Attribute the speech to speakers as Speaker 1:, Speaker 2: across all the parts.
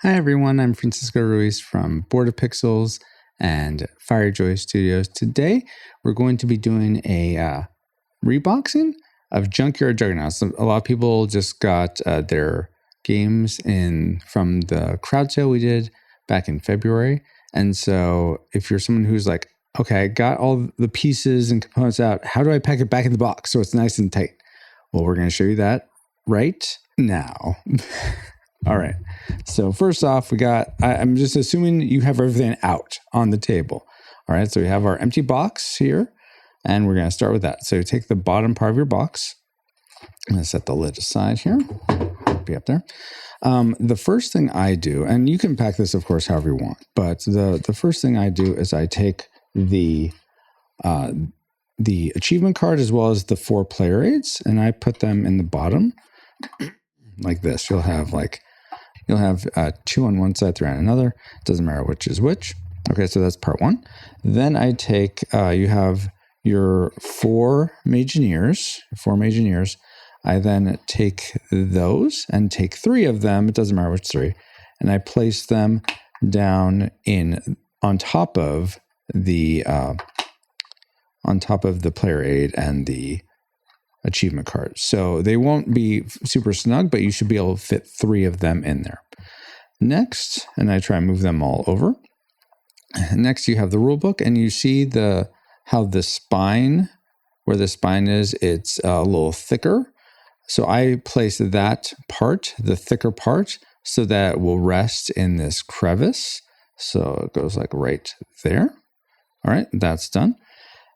Speaker 1: Hi everyone, I'm Francisco Ruiz from Board of Pixels and Firejoy Studios. Today we're going to be doing a reboxing of Junkyard Juggernaut. So a lot of people just got their games from the crowd sale we did back in February. And so if you're someone who's like, okay, I got all the pieces and components out, how do I pack it back in the box so it's nice and tight? Well, we're going to show you that right now. All right. So first off, I'm just assuming you have everything out on the table. All right. So we have our empty box here, and we're going to start with that. So you take the bottom part of your box. I'm going to set the lid aside here. Be up there. The first thing I do, and you can pack this, of course, however you want, but the first thing I do is I take the achievement card as well as the 4 player aids, and I put them in the bottom like this. You'll have 2 on one side, 3 on another. It doesn't matter which is which. Okay, so that's part 1. Then I take, you have your 4 Mageineers. I then take those and take 3 of them. It doesn't matter which 3. And I place them down on top of the player aid and the achievement cards. So they won't be super snug, but you should be able to fit 3 of them in there. Next, and I try and move them all over. Next, you have the rule book, and you see how the spine, where the spine is, it's a little thicker. So I place that part, the thicker part, so that it will rest in this crevice. So it goes like right there. All right, that's done.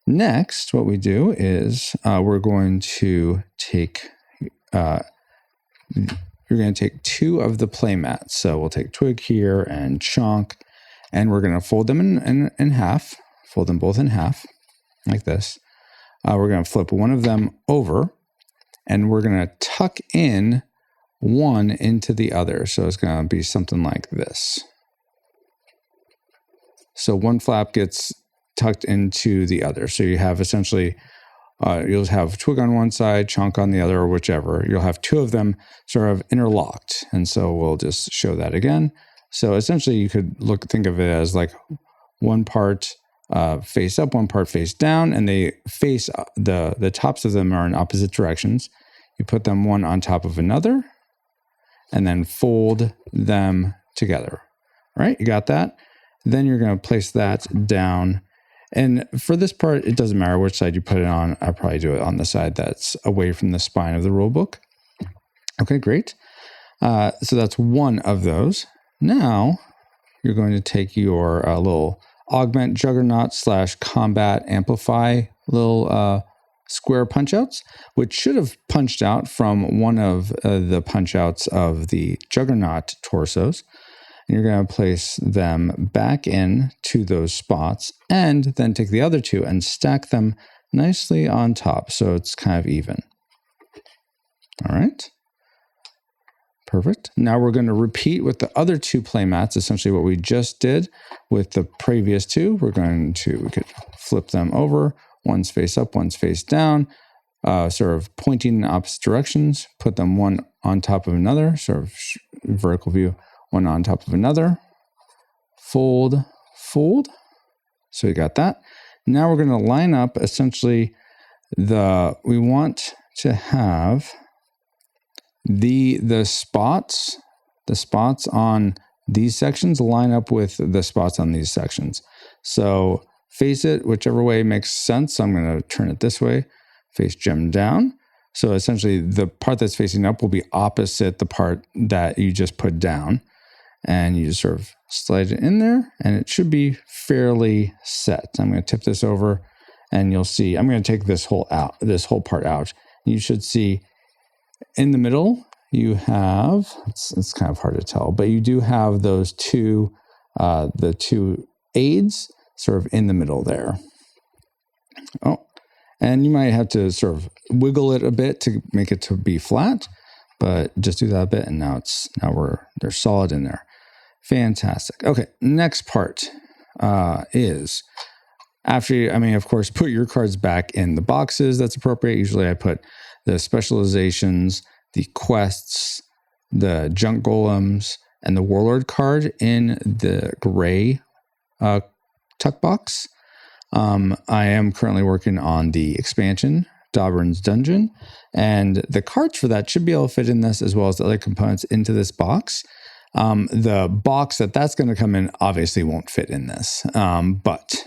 Speaker 1: Next, what we do is we're going to take 2 of the playmats. So we'll take Twig here and Chunk, and we're going to fold them in half. Fold them both in half, like this. We're going to flip one of them over, and we're going to tuck in one into the other. So it's going to be something like this. So one flap gets tucked into the other. So you have essentially, you'll have Twig on one side, Chunk on the other, or whichever. You'll have 2 of them sort of interlocked. And so we'll just show that again. So essentially you could think of it as like one part face up, one part face down, and they face, the tops of them are in opposite directions. You put them one on top of another and then fold them together. All right, you got that? Then you're going to place that down. And for this part, it doesn't matter which side you put it on. I'll probably do it on the side that's away from the spine of the rule book. Okay, great. So that's one of those. Now, you're going to take your little augment juggernaut / combat amplify little square punch outs, which should have punched out from one of the punch outs of the juggernaut torsos. You're going to place them back in to those spots, and then take the other 2 and stack them nicely on top so it's kind of even. All right. Perfect. Now we're going to repeat with the other 2 playmats, essentially what we just did with the previous 2. We could flip them over. One's face up, one's face down, sort of pointing in opposite directions. Put them one on top of another, sort of vertical view. One on top of another, fold. So we got that. Now we're going to line up essentially we want to have the spots on these sections line up with the spots on these sections. So face it whichever way makes sense. So I'm going to turn it this way, face gem down. So essentially the part that's facing up will be opposite the part that you just put down. And you just sort of slide it in there, and it should be fairly set. I'm going to tip this over, and you'll see, I'm going to take this whole part out. You should see in the middle, you have, it's kind of hard to tell, but you do have those the 2 aids sort of in the middle there. Oh, and you might have to sort of wiggle it a bit to make it to be flat, but just do that a bit, and now they're solid in there. Fantastic. Okay, next part is after of course, put your cards back in the boxes. That's appropriate. Usually I put the specializations, the quests, the junk golems, and the Warlord card in the gray tuck box. I am currently working on the expansion, Dobrin's Dungeon, and the cards for that should be able to fit in this as well as the other components into this box. The box that's going to come in obviously won't fit in this, but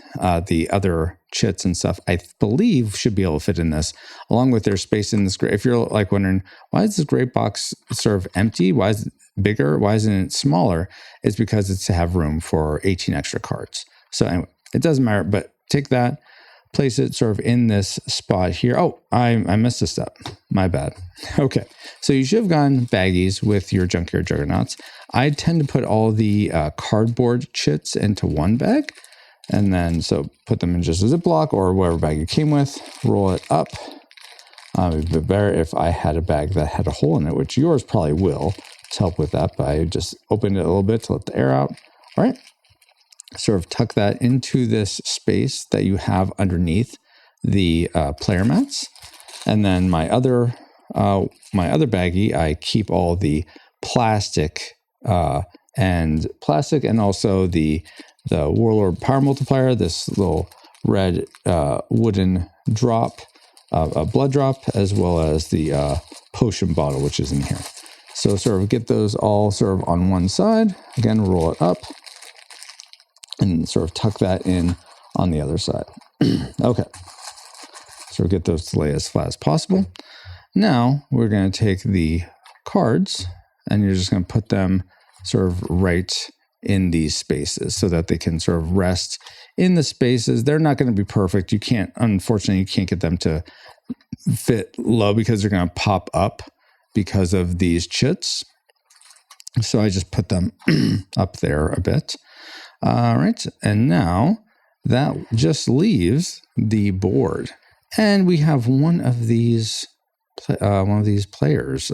Speaker 1: the other chits and stuff I believe should be able to fit in this, along with their space in this gray. If you're like wondering, why is this gray box sort of empty? Why is it bigger? Why isn't it smaller? It's because it's to have room for 18 extra cards. So anyway, it doesn't matter, but take that, place it sort of in this spot here. Oh, I missed a step. My bad. Okay. So you should have gotten baggies with your Junkyard Juggernauts. I tend to put all the cardboard chits into one bag. And then, so put them in just a Ziploc or whatever bag you came with. Roll it up. It would be better if I had a bag that had a hole in it, which yours probably will to help with that. But I just opened it a little bit to let the air out. All right. Sort of tuck that into this space that you have underneath the player mats. And then my other baggie, I keep all the plastic and also the Warlord Power Multiplier, this little red wooden drop, a blood drop, as well as the potion bottle, which is in here. So sort of get those all sort of on one side. Again, roll it up. And sort of tuck that in on the other side. Okay. So get those to lay as flat as possible. Now we're going to take the cards and you're just going to put them sort of right in these spaces so that they can sort of rest in the spaces. They're not going to be perfect. Unfortunately, you can't get them to fit low because they're going to pop up because of these chits. So I just put them up there a bit. All right, and now that just leaves the board, and we have one of these players'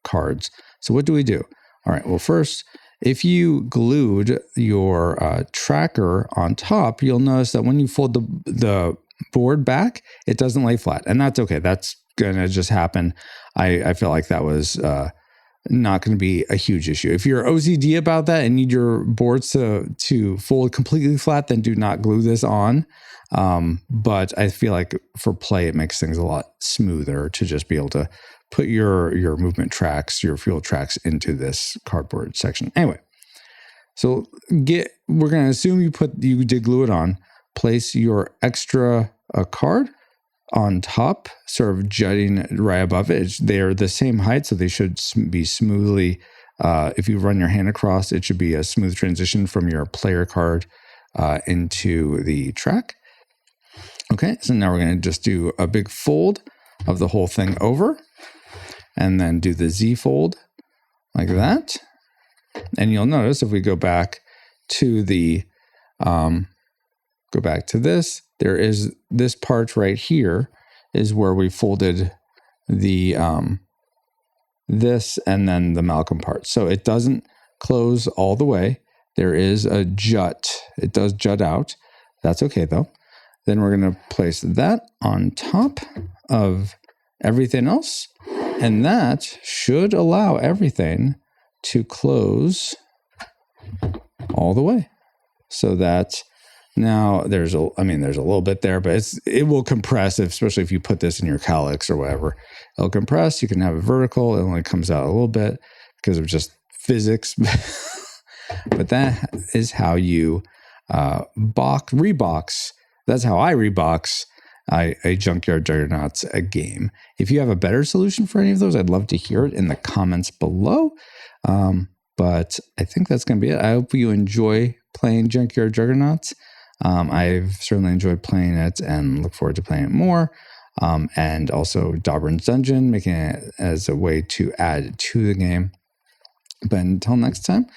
Speaker 1: cards. So what do we do? All right. Well, first, if you glued your tracker on top, you'll notice that when you fold the board back, it doesn't lay flat, and that's okay. That's gonna just happen. I feel like that was not going to be a huge issue. If you're OCD about that and need your boards to fold completely flat, then do not glue this on. But I feel like for play, it makes things a lot smoother to just be able to put your movement tracks, your fuel tracks into this cardboard section. Anyway, so we're going to assume you did glue it on. Place your extra card on top, sort of jutting right above it. They're the same height, so they should be smoothly, if you run your hand across, it should be a smooth transition from your player card into the track. Okay, so now we're going to just do a big fold of the whole thing over, and then do the Z fold like that. And you'll notice if we go back to this, there is this part right here is where we folded the this and then the Malcolm part. So it doesn't close all the way. There is a jut. It does jut out. That's okay though. Then we're going to place that on top of everything else. And that should allow everything to close all the way. So that now there's a little bit there, but it will compress, especially if you put this in your calyx or whatever. It'll compress. You can have it vertical. It only comes out a little bit because of just physics. But that is how you rebox. That's how I rebox a Junkyard Juggernauts a game. If you have a better solution for any of those, I'd love to hear it in the comments below. But I think that's going to be it. I hope you enjoy playing Junkyard Juggernauts. I've certainly enjoyed playing it and look forward to playing it more. And also Dobrin's Dungeon, making it as a way to add to the game. But until next time,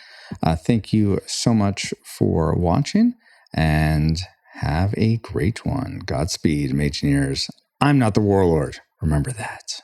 Speaker 1: thank you so much for watching and have a great one. Godspeed, Mageineers. I'm not the Warlord. Remember that.